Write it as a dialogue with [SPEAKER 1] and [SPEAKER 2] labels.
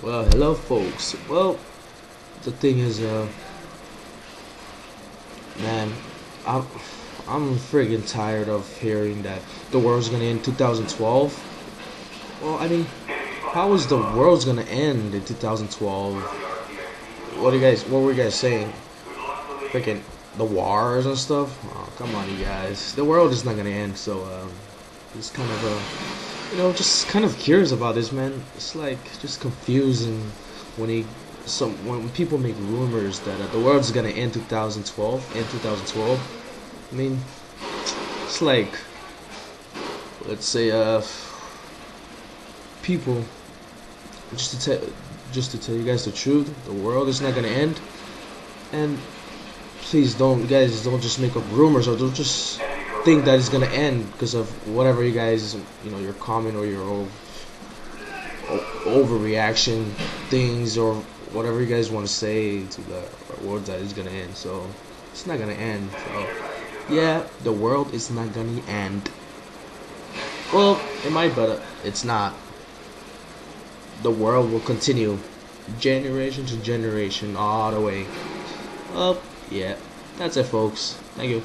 [SPEAKER 1] Well, hello, folks. Well, the thing is, man, I'm I'm friggin' tired of hearing that the world's gonna end 2012. Well, I mean, how is the world's gonna end in 2012? What were you guys saying? Freaking the wars and stuff? Oh, come on, you guys. The world is not gonna end, so it's kind of just kind of curious about this, man. It's like just confusing when when people make rumors that the world's gonna end 2012. In 2012, I mean, it's like, let's say people just to tell just to tell you guys the truth. The world is not gonna end, and please don't, you guys, don't just make up rumors or don't just think that it's gonna end because of whatever you guys, your comment or your overreaction things or whatever you guys want to say to the world that is gonna end. So it's not gonna end. So yeah, the world is not gonna end. Well, it might, but it's not. The world will continue, generation to generation, all the way. Well, yeah, that's it, folks. Thank you.